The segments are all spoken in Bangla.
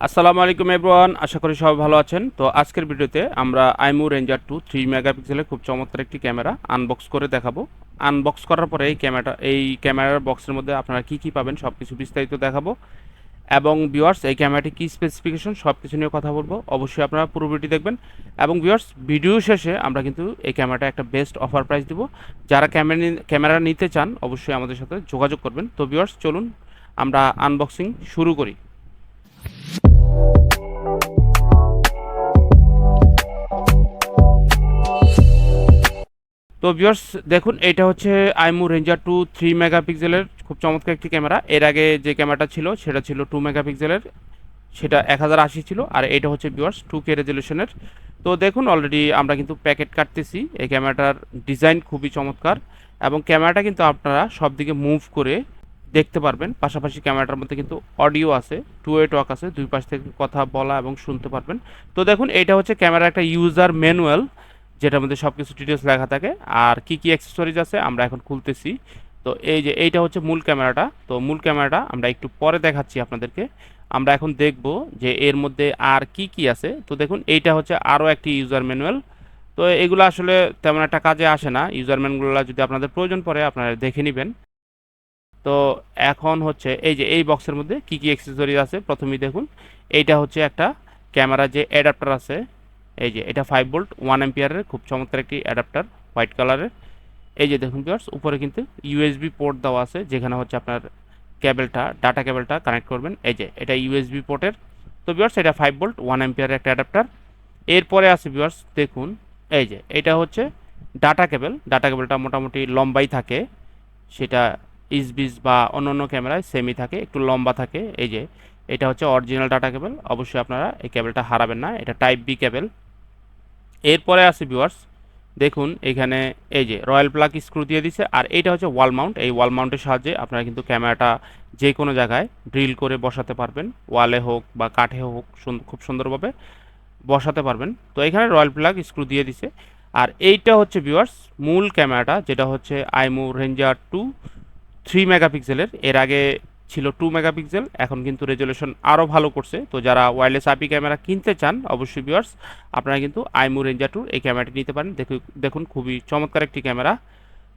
আসসালামু আলাইকুম এভরিওয়ান, আশা করি সবাই ভালো আছেন। তো আজকের ভিডিওতে আমরা আইমু রেঞ্জার 3 মেগাপিক্সেলের খুব চমৎকার একটি ক্যামেরা আনবক্স করে দেখাবো। আনবক্স করার পরে এই ক্যামেরার বক্সের মধ্যে আপনারা কি কি পাবেন সব কিছু বিস্তারিত দেখাবো। এবং ভিউয়ার্স, এই ক্যামেরাটি কি স্পেসিফিকেশন সব কিছু নিয়ে কথা বলবো। অবশ্যই আপনারা পুরো ভিডিও দেখবেন। এবং ভিউয়ার্স, ভিডিও শেষে আমরা কিন্তু এই ক্যামেরাটা একটা বেস্ট অফার প্রাইস দিব। যারা ক্যামেরা নিতে চান অবশ্যই আমাদের সাথে যোগাযোগ করবেন। তো ভিউয়ার্স, চলুন আমরা আনবক্সিং শুরু করি। তো ভিউয়ার্স, দেখুন এটা হচ্ছে আইমু রেঞ্জার 3 মেগাপিক্সেলের খুব চমৎকার একটি ক্যামেরা। এর আগে যে ক্যামেরাটা ছিল সেটা ছিল 2 মেগাপিক্সেলের, সেটা 1080 ছিল। আর এটা হচ্ছে ভিউয়ার্স 2K রেজলিউশনের। তো দেখুন অলরেডি আমরা কিন্তু প্যাকেট কাটতেছি। এই ক্যামেরাটার ডিজাইন খুবই চমৎকার এবং ক্যামেরাটা কিন্তু আপনারা সব দিকে মুভ করে দেখতে পারবেন। পাশাপাশি ক্যামেরাটার মধ্যে কিন্তু অডিও আছে, টু ওয়ে টক আছে, দুই পাশ থেকে কথা বলা এবং শুনতে পারবেন। তো দেখুন এটা হচ্ছে ক্যামেরার একটা ইউজার ম্যানুয়াল, যেটার মধ্যে সব কিছু ডিটেলস লেখা থাকে আর কি কি অ্যাক্সেসরিজ আছে আমরা এখন খুলতেছি। তো এই যে এইটা হচ্ছে মূল ক্যামেরাটা। তো মূল ক্যামেরাটা আমরা একটু পরে দেখাচ্ছি আপনাদেরকে। আমরা এখন দেখব যে এর মধ্যে আর কি কি আছে। তো দেখুন এইটা হচ্ছে আরও একটি ইউজার ম্যানুয়াল। তো এগুলো আসলে তেমন একটা কাজে আসে না, ইউজার ম্যানুয়ালগুলো যদি আপনাদের প্রয়োজন পড়ে আপনারা দেখে নেবেন। তো এখন হচ্ছে এই যে এই বক্সের মধ্যে কি কি অ্যাক্সেসরিজ আছে প্রথমেই দেখুন। এইটা হচ্ছে একটা ক্যামেরা যে অ্যাডাপ্টার আছে, এই যে এটা 5 ভোল্ট 1 অ্যাম্পিয়ারের খুব চমৎকার একটি অ্যাডাপ্টার, হোয়াইট কালারের। এই যে দেখুন ভিউয়ার্স, উপরে কিন্তু ইউএসবি পোর্ট দেওয়া আছে, যেখানে হচ্ছে আপনার ডাটা কেবলটা কানেক্ট করবেন। এই যে এটা ইউএসবি পোর্টের। তো ভিউয়ার্স, এটা 5 ভোল্ট 1 অ্যাম্পিয়ারের একটা অ্যাডাপ্টার। এরপরে আছে ভিউয়ার্স, দেখুন এই যে এটা হচ্ছে ডাটা কেবলটা মোটামুটি লম্বাই থাকে, সেটা ইসবিস বা অন্যান্য ক্যামেরায় সেমই থাকে, একটু লম্বা থাকে। এই যে এটা হচ্ছে অরিজিনাল ডাটা কেবল, অবশ্যই আপনারা এই কেবলটা হারাবেন না, এটা টাইপ বি কেবল। এরপরে আছে ভিউয়ার্স, দেখুন এখানে এই যে রয়্যাল প্লাগ স্ক্রু দিয়ে দিছে। আর এইটা হচ্ছে ওয়াল মাউন্ট। এই ওয়াল মাউন্টের সাহায্যে আপনারা কিন্তু ক্যামেরাটা যে কোনো জায়গায় ড্রিল করে বসাতে পারবেন, ওয়ালে হোক বা কাঠে হোক, খুব সুন্দরভাবে বসাতে পারবেন। তো এখানে রয়্যাল প্লাগ স্ক্রু দিয়ে দিছে। আর এইটা হচ্ছে ভিউয়ার্স মূল ক্যামেরাটা, যেটা হচ্ছে আইমু রেঞ্জার 3 মেগাপিক্সেলের। এর আগে ছিল 2 মেগাপিক্সেল, এখন কিন্তু রেজলিউশন আরও ভালো করছে। তো যারা ওয়্যারলেস আইপি ক্যামেরা কিনতে চান অবশ্যই ভিউয়ার্স আপনারা কিন্তু আইমু রেঞ্জার 2 এই ক্যামেরাটি নিতে পারেন। দেখুন খুবই চমৎকার একটি ক্যামেরা।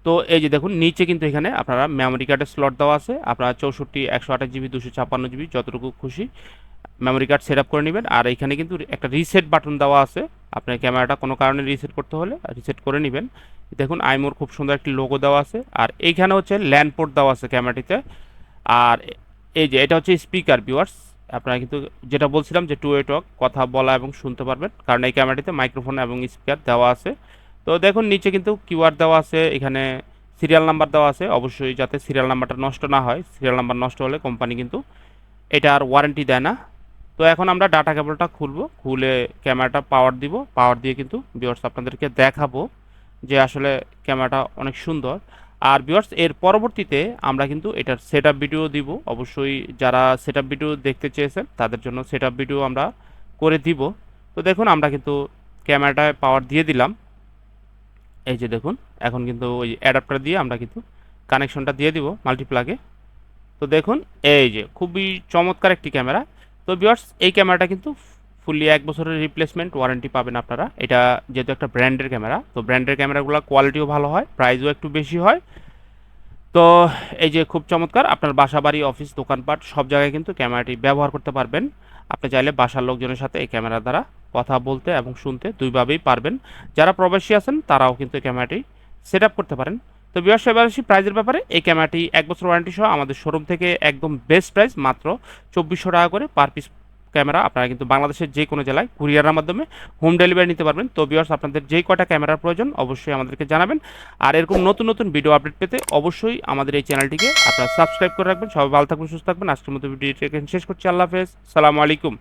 তো এই যে দেখুন নিচে কিন্তু এখানে আপনারা মেমোরি কার্ডের স্লট দেওয়া আছে, আপনারা 64, 128 জিবি, 256 জিবি যতটুকু খুশি মেমোরি কার্ড সেট আপ করে নেবেন। আর এখানে কিন্তু একটা রিসেট বাটন দেওয়া আছে, আপনার ক্যামেরাটা কোনো কারণে রিসেট করতে হলে রিসেট করে নেবেন। দেখুন আইমোর খুব সুন্দর একটি লোগো দেওয়া আছে। আর এইখানে হচ্ছে ল্যান্ড পোর্ট দেওয়া আছে ক্যামেরাটিতে। আর এই যে এটা হচ্ছে স্পিকার ভিউয়ার্স, আপনারা কিন্তু যেটা বলছিলাম যে টু ওয়ে টক, কথা বলা এবং শুনতে পারবেন, কারণ এই ক্যামেরাটিতে মাইক্রোফোন এবং স্পিকার দেওয়া আছে। তো দেখুন নিচে কিন্তু কিউআর দেওয়া আছে, এখানে সিরিয়াল নাম্বার দেওয়া আছে, অবশ্যই যাতে সিরিয়াল নাম্বারটা নষ্ট না হয়। সিরিয়াল নাম্বার নষ্ট হলে কোম্পানি কিন্তু এটা আর ওয়ারেন্টি দেয় না। তো এখন আমরা ডাটা কেবলটা খুলবো, খুলে ক্যামেরাটা পাওয়ার দিব, পাওয়ার দিয়ে কিন্তু ভিউয়ার্স আপনাদেরকে দেখাবো যে আসলে ক্যামেরাটা অনেক সুন্দর। আর ভিউয়ার্স এর পরবর্তীতে আমরা কিন্তু এটার সেটআপ ভিডিও দিব। অবশ্যই যারা সেটআপ ভিডিও দেখতে চেয়েছেন তাদের জন্য সেটআপ ভিডিও আমরা করে দিব। তো দেখুন আমরা কিন্তু ক্যামেরাটায় পাওয়ার দিয়ে দিলাম। এই যে দেখুন এখন কিন্তু ওই অ্যাডাপ্টার দিয়ে আমরা কিন্তু কানেকশনটা দিয়ে দিব মাল্টিপ্লাগে। তো দেখুন এই যে খুবই চমৎকার একটি ক্যামেরা। তো ভিউয়ার্স এই ক্যামেরাটা কিন্তু ফুললি 1 বছরের রিপ্লেসমেন্ট ওয়ারেন্টি পাবেন আপনারা। এটা যেহেতু একটা ব্র্যান্ডের ক্যামেরা, তো ব্র্যান্ডের ক্যামেরাগুলো কোয়ালিটিও ভালো হয়, প্রাইসও একটু বেশি হয়। তো এই যে খুব চমৎকার, আপনার বাসা বাড়ি অফিস দোকানপাট সব জায়গায় কিন্তু ক্যামেরাটি ব্যবহার করতে পারবেন। আপনি চাইলে বাসার লোকজনের সাথে এই ক্যামেরা দ্বারা কথা বলতে এবং শুনতে দুইভাবেই পারবেন। যারা প্রবাসী আছেন তারাও কিন্তু এই ক্যামেরাটি সেট আপ করতে পারেন। তো বিয়ার্স এবার আসি প্রাইজের ব্যাপারে। এই ক্যামেরাটি 1 বছর ওয়ারেন্টি সহ আমাদের শোরুম থেকে একদম বেস্ট প্রাইস, মাত্র 2400 টাকা করে পার পিস ক্যামেরা। আপনারা কিন্তু বাংলাদেশের যে কোনো জেলায় কুরিয়ারের মাধ্যমে হোম ডেলিভারি নিতে পারবেন। তো বিয়ার্স আপনাদের যেই কয়টা ক্যামেরার প্রয়োজন অবশ্যই আমাদেরকে জানাবেন। আর এরকম নতুন নতুন ভিডিও আপডেট পেতে অবশ্যই আমাদের এই চ্যানেলটিকে আপনারা সাবস্ক্রাইব করে রাখবেন। সবাই ভালো থাকবেন, সুস্থ থাকবেন। আজকের মতো ভিডিওটি এখানে শেষ করছি। আল্লাহ হাফেজ, সালামু আলাইকুম।